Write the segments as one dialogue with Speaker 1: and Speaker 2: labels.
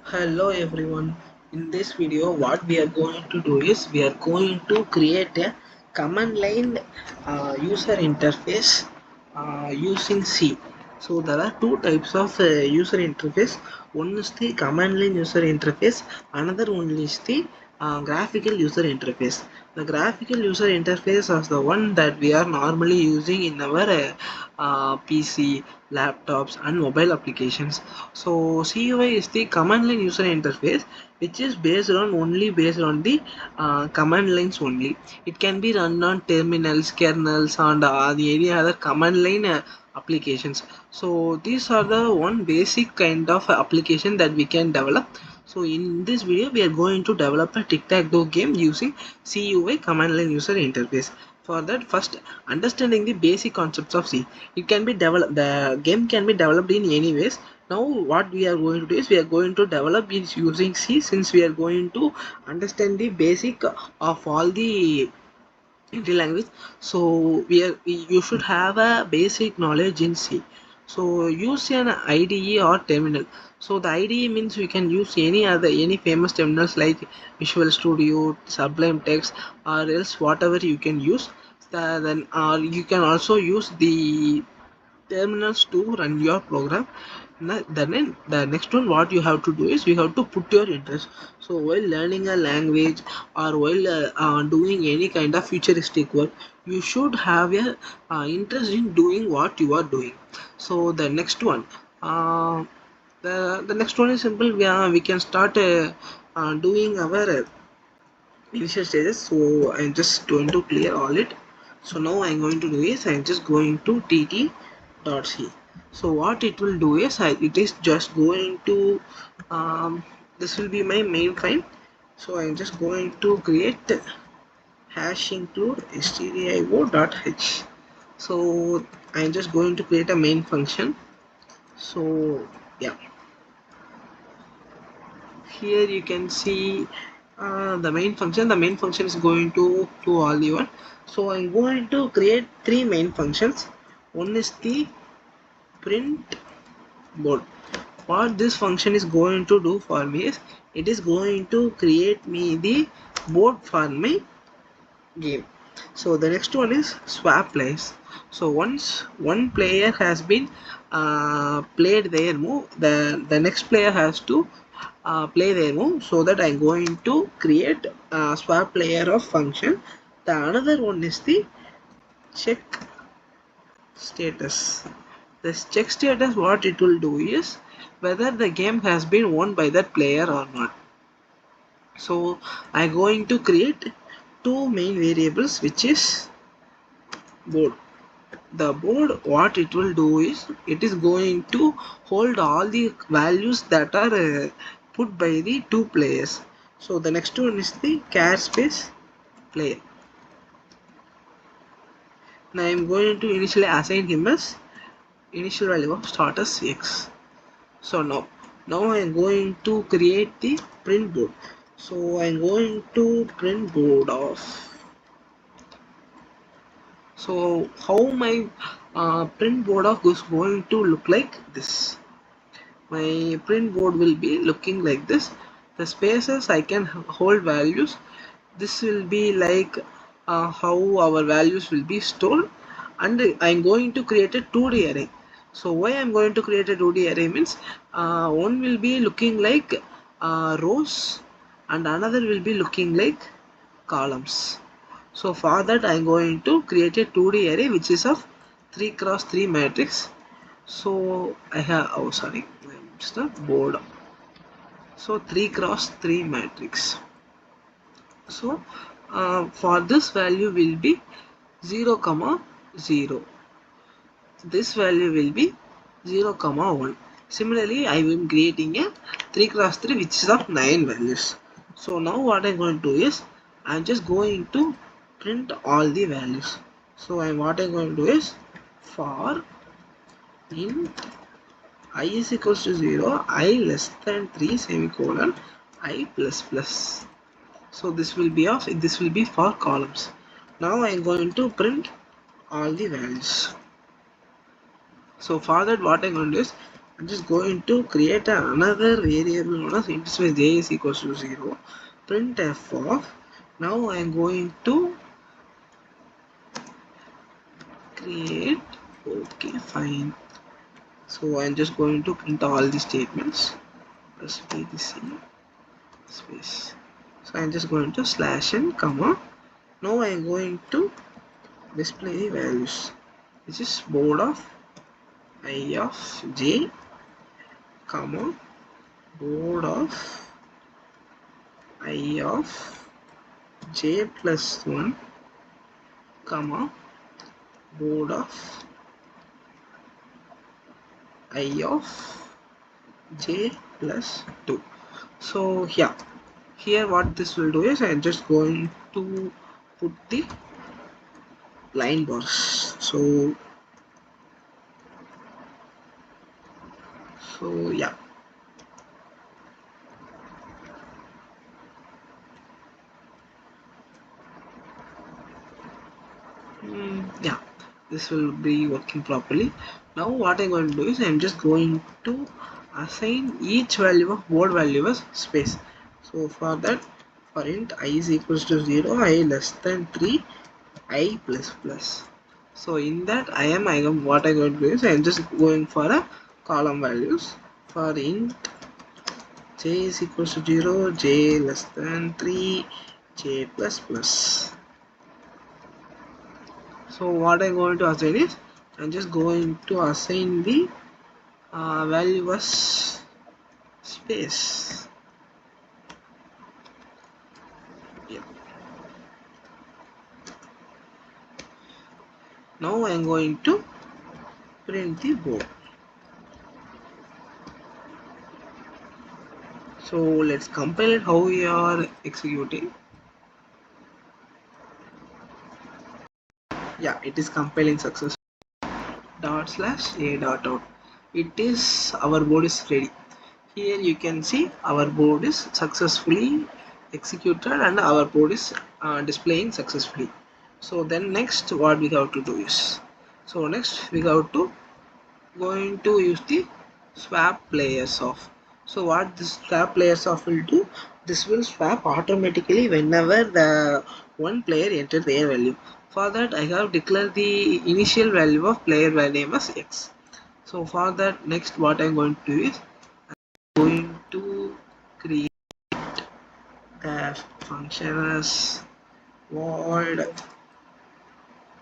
Speaker 1: Hello everyone. In this video what we are going to do is we are going to create a command line user interface using C. So there are two types of user interface. One is the command line user interface, another one is the graphical user interface. The graphical user interface is the one that we are normally using in our PC, laptops and mobile applications. So CUI is the command line user interface, which is based on the command lines only. It can be run on terminals, kernels and any other command line applications. So these are the one basic kind of application that we can develop. So in this video we are going to develop a tic-tac-toe game using CUI command line user interface. For that, first understanding the basic concepts of C. It can be developed, the game can be developed in any ways. Now what we are going to do is we are going to develop it using C, since we are going to understand the basic of all the Indian language. So you should have a basic knowledge in C. So use an IDE or terminal. So the IDE means we can use any famous terminals like Visual Studio, Sublime Text, or else whatever you can use. Then you can also use the terminals to run your program. Then the next one what you have to do is you have to put your interest. So while learning a language or while doing any kind of futuristic work, you should have a interest in doing what you are doing. So the next one, the next one is simple. We can start doing our initial stages. So I'm just going to clear all it. So now I'm going to do is I'm just going to tt.c. So what it will do is it is just going to this will be my main file. So I'm just going to create hash include stdio.h. So I'm just going to create a main function. So yeah, here you can see the main function is going to do all the one. So I'm going to create three main functions. One is the print board. What this function is going to do for me is it is going to create me the board for my game. So the next one is swap players. So once one player has been played their move, the next player has to play their move. So that I'm going to create a swap player of function. The another one is the check status. This check status, what it will do is whether the game has been won by that player or not. So I'm going to create two main variables, which is board. The board, what it will do is it is going to hold all the values that are put by the two players. So the next one is the char space player. Now I am going to initially assign him as initial value of start as x. So now I am going to create the print board. So I am going to print board of. So how my print board of is going to look like this. My print board will be looking like this. The spaces I can hold values. This will be like how our values will be stored, and I'm going to create a 2D array. So why I'm going to create a 2D array means one will be looking like rows and another will be looking like columns. So for that I'm going to create a 2D array which is of 3 cross 3 matrix. So I have, oh sorry, it's the board. So 3 cross 3 matrix. So for this value will be 0 comma 0. This value will be 0 comma 1. Similarly, I am creating a 3 cross 3 which is of 9 values. So now what I'm going to do is I'm just going to print all the values. So what I'm going to do is for in I is equals to 0, I less than 3 semicolon, I plus plus. So this will be for columns. Now I am going to print all the values. So for that what I'm going to do is I'm just going to create another variable known as int space j is equals to 0. Print f of. Now I'm going to create. Okay, fine. So I'm just going to print all the statements. Display the C space. So I'm just going to slash n comma. Now I'm going to display the values, which is board of I of j comma board of I of j plus 1 comma board of I of j plus 2. So yeah, here what this will do is I'm just going to put the line bars. So yeah. Yeah, this will be working properly. Now what I'm going to do is I'm just going to assign each value of board value as space. So for that, for int I is equals to 0, I less than 3, I plus plus. So in that I am what I'm going to do is I'm just going for a column values. For int j is equals to 0, j less than 3, j plus plus. So what I'm going to assign is I'm just going to assign the value as space. Yeah. Now I'm going to print the board. So let's compile it how we are executing. Yeah, it is compiling success. Dot slash a dot out. It is our board is ready. Here you can see our board is successfully executed and our board is displaying successfully. So then next what we have to do is, so next we have to going to use the swap players off. So what this swap players off will do, this will swap automatically whenever the one player enters their value. For that I have declared the initial value of player name as x. So for that next what I'm going to do is going to create the function as void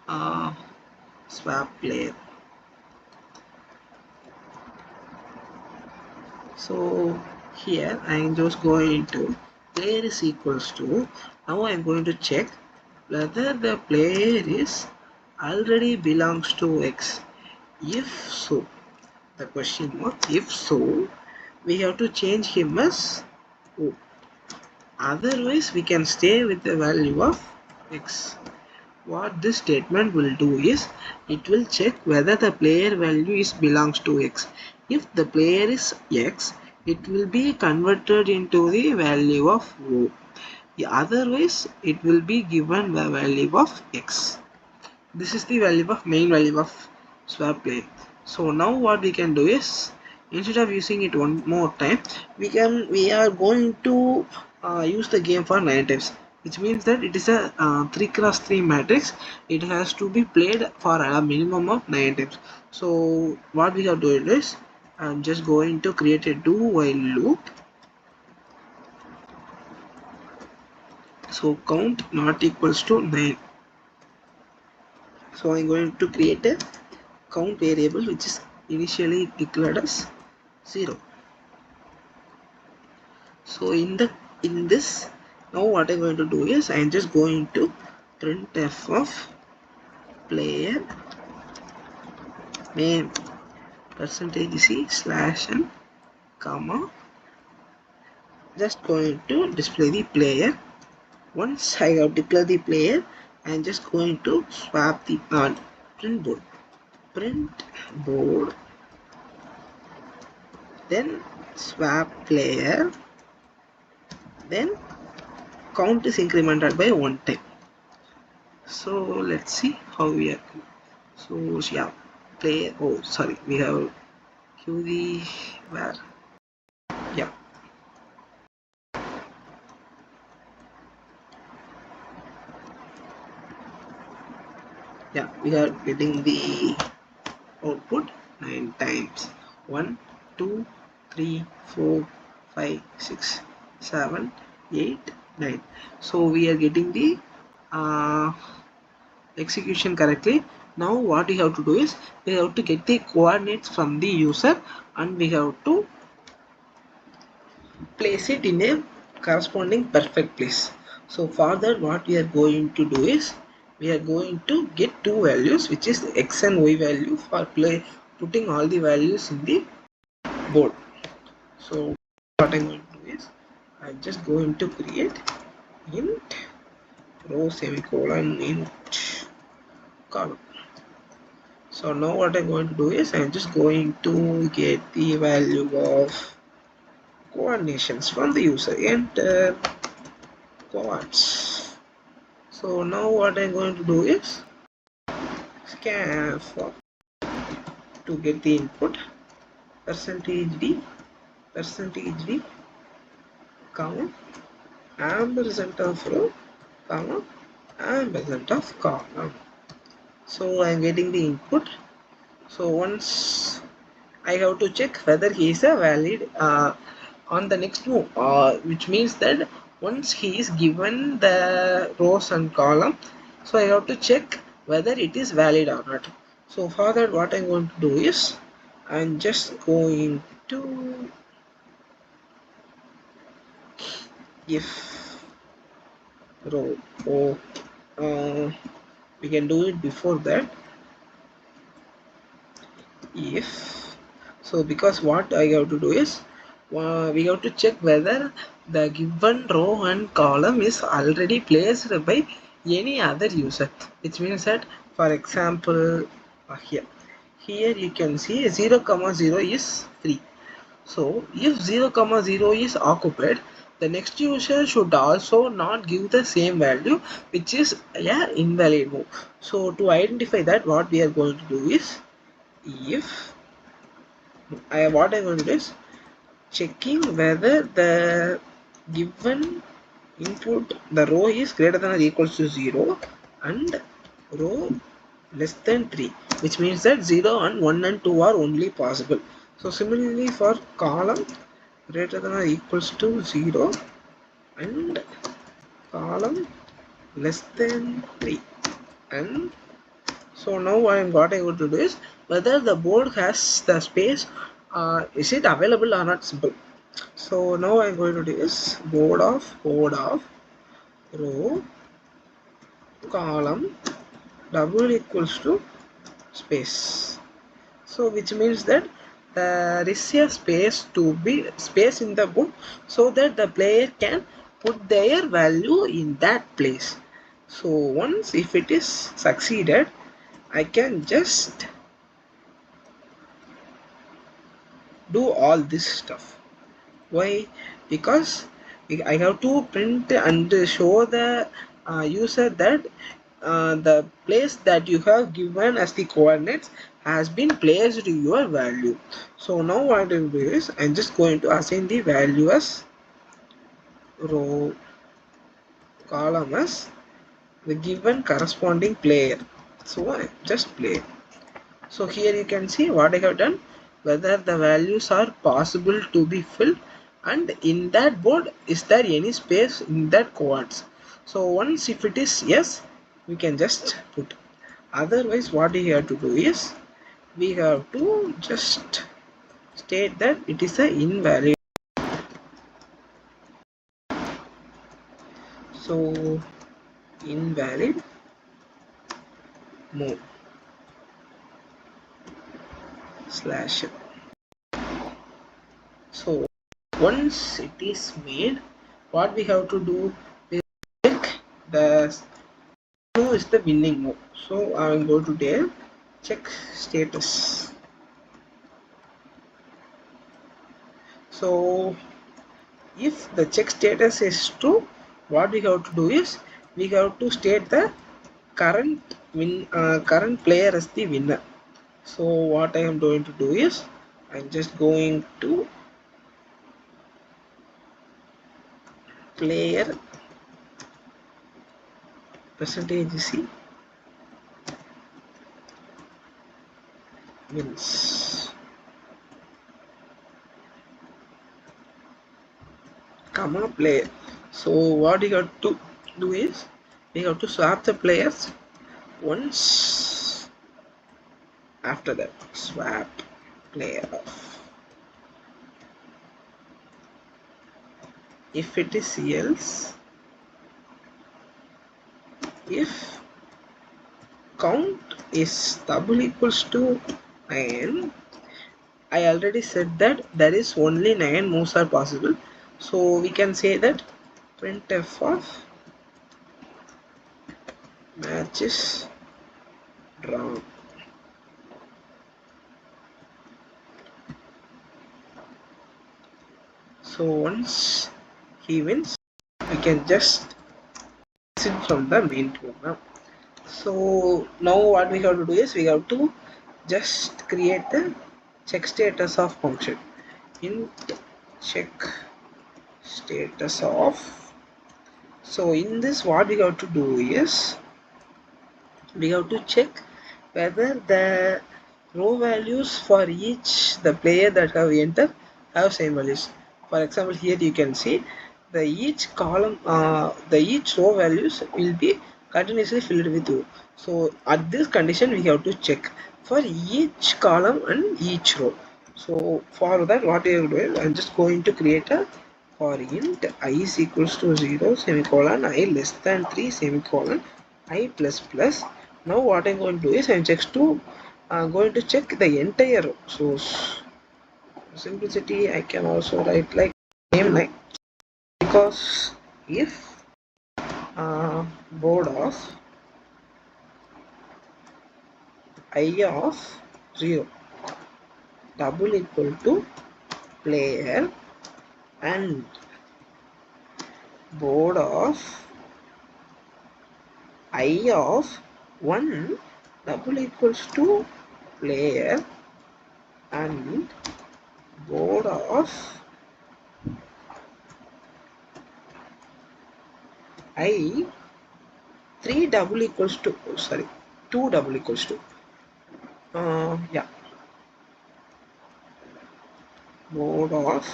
Speaker 1: uh, swap player. So here I am just going to player is equals to, now I am going to check whether the player is already belongs to x. If so, the question was if so, we have to change him as O. Otherwise we can stay with the value of x. What this statement will do is it will check whether the player value is belongs to x. If the player is x, it will be converted into the value of O. Otherwise it will be given the value of x. This is the value of main value of swap player. So now what we can do is, instead of using it one more time, we are going to use the game for 9 times, which means that it is a 3x3 matrix. It has to be played for a minimum of 9 times. So what we have to do is I'm just going to create a do while loop. So count not equals to 9. So I'm going to create a count variable which is initially declared as 0. So in this, now what I'm going to do is I'm just going to print f of player name percentage c slash n comma, just going to display the player. Once I have declared the player, I'm just going to swap the print board, then swap player, then count is incremented by 1 time. So let's see how we are. So yeah, play. Oh, sorry, we have give the where, yeah, yeah, we are getting the output 9 times 1 2 3 4 5 6 7 8 9. So we are getting the uh, execution correctly. Now what we have to do is we have to get the coordinates from the user and we have to place it in a corresponding perfect place. So for that what we are going to do is we are going to get two values, which is x and y value, for putting all the values in the board. So what I'm going to do is I'm just going to create int row semicolon int column. So now what I'm going to do is I'm just going to get the value of coordinations from the user, enter coords. So now what I'm going to do is scan for to get the input %d comma ampersand of row comma ampersand of column. So I'm getting the input. So once I have to check whether he is a valid on the next move, which means that once he is given the rows and column, so I have to check whether it is valid or not. So for that what I'm going to do is I'm just going to if row or we can do it before that if. So because what I have to do is we have to check whether the given row and column is already placed by any other user, which means that for example here you can see 0 comma 0 is free. So if 0 comma 0 is occupied, the next user should also not give the same value, which is invalid move. So to identify that, what we are going to do is if what I'm going to do is checking whether the given input, the row is greater than or equals to 0 and row less than 3, which means that 0 and 1 and 2 are only possible. So similarly for column greater than or equals to 0 and column less than 3. And so now what I want to do is whether the board has the space, is it available or not, simple. So now I'm going to do is board of row column double equals to space. So which means that there is a space in the board so that the player can put their value in that place. So once if it is succeeded, I can just do all this stuff. Why? Because I have to print and show the user that the place that you have given as the coordinates has been placed to your value. So now what I will do is I'm just going to assign the value as row, column as the given corresponding player. So I just play. So here you can see what I have done, whether the values are possible to be filled and in that board is there any space in that coords. So once if it is yes, we can just put. Otherwise what we have to do is we have to just state that it is a invalid. So invalid move slash. So once it is made, what we have to do is check the move is the winning move. So I will go to there, check status. So if the check status is true, what we have to do is we have to state the current player as the winner. So what I am going to do is I'm just going to player percentage C wins, comma player. So what you have to do is we have to swap the players once. After that, swap player off. If it is else, if count is double equals to 9, I already said that there is only 9 moves are possible, so we can say that printf of match is drawn. So once he wins, we can just exit from the main program. So now what we have to do is we have to just create the check status of function. Int check status of. So in this what we have to do is we have to check whether the row values for each the player that have entered have same values. For example, here you can see the each column the each row values will be continuously filled with row. So at this condition we have to check for each column and each row. So for that what I will do is I'm just going to create a for int I is equals to 0 semicolon I less than 3 semicolon I plus plus. Now what I'm going to do is I'm just to going to check the entire row. So simplicity I can also write like name like, because if board of I of 0 double equal to player and board of I of 1 double equals to player and board of I 3 double equals to 2 double equals to yeah, board of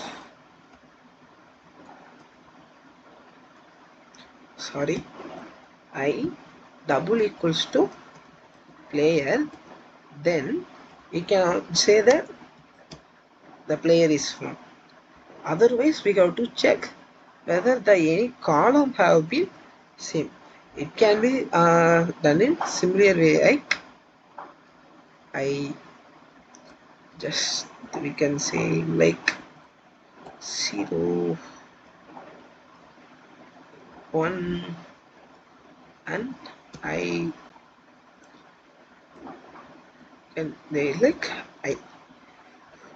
Speaker 1: I double equals to player, then we can say that the player is from. Otherwise we have to check whether the any column have been same. It can be done in similar way like I just we can say like 0 1 and I can they like I.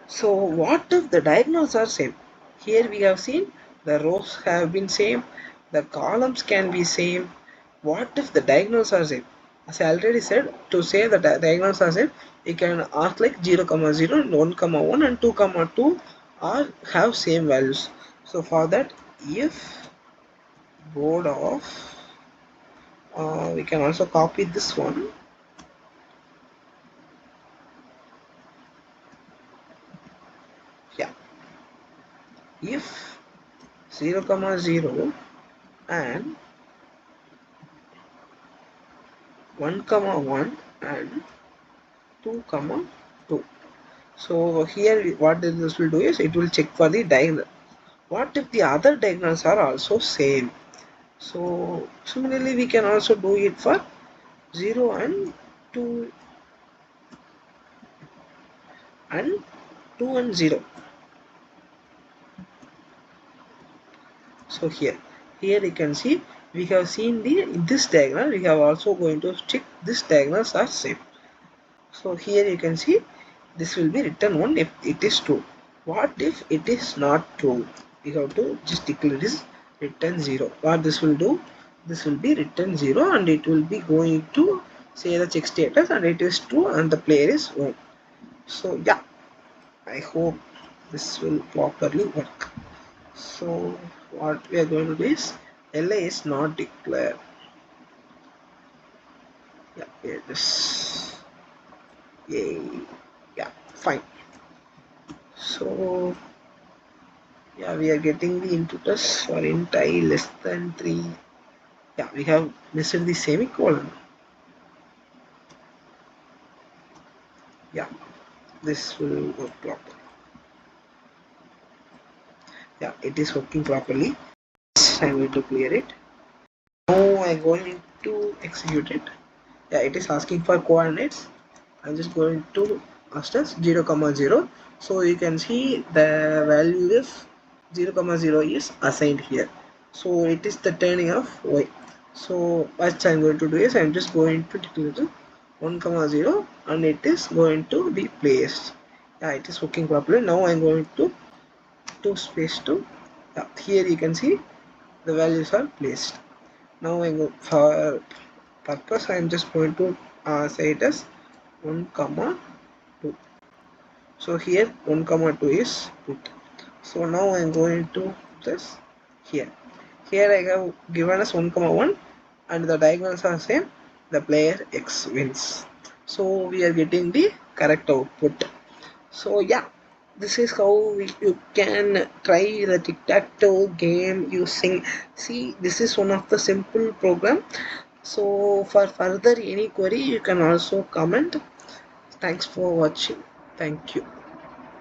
Speaker 1: So what if the diagonals are same? Here we have seen the rows have been same, the columns can be same. What if the diagonals are same? As I already said, to say the diagonals are same, you can ask like 0, 0 and 1, 1 and 2, 2 are have same values. So for that, if board of we can also copy this one. Yeah, if 0, 0 and 1, 1 and 2, 2. So here what this will do is it will check for the diagonal. What if the other diagonals are also same? So similarly we can also do it for 0 and 2 and 2 and 0. So here you can see we have seen this diagonal, we have also going to check this diagonals are same. So here you can see this will be written 1 if it is true. What if it is not true? We have to just declare this return 0. What this will do? This will be return 0 and it will be going to say the check status and it is true and the player is 1. So yeah, I hope this will properly work. So what we are going to do is LA is not declared. Yeah, here it is. Yay. Yeah, fine. So yeah, we are getting the inputers for int I less than 3. Yeah, we have missed the semicolon. Yeah, this will work properly. Yeah, it is working properly. I'm going to clear it. Now I'm going to execute it. Yeah, it is asking for coordinates. I'm just going to ask us 0 comma 0. So you can see the value is 0 comma 0 is assigned here. So it is the turning of y. So what I'm going to do is I'm just going to declare 1 comma 0 and it is going to be placed. Yeah, it is working properly. Now I'm going to space 2. Yeah, here you can see the values are placed. Now I go for purpose I am just going to say it as 1 comma 2. So here 1 comma 2 is put. So now I am going to this here. Here I have given us 1 comma 1 and the diagonals are same. The player X wins. So we are getting the correct output. So yeah, this is how you can try the tic-tac-toe game using see. This is one of the simple program. So for further any query you can also comment. Thanks for watching. Thank you.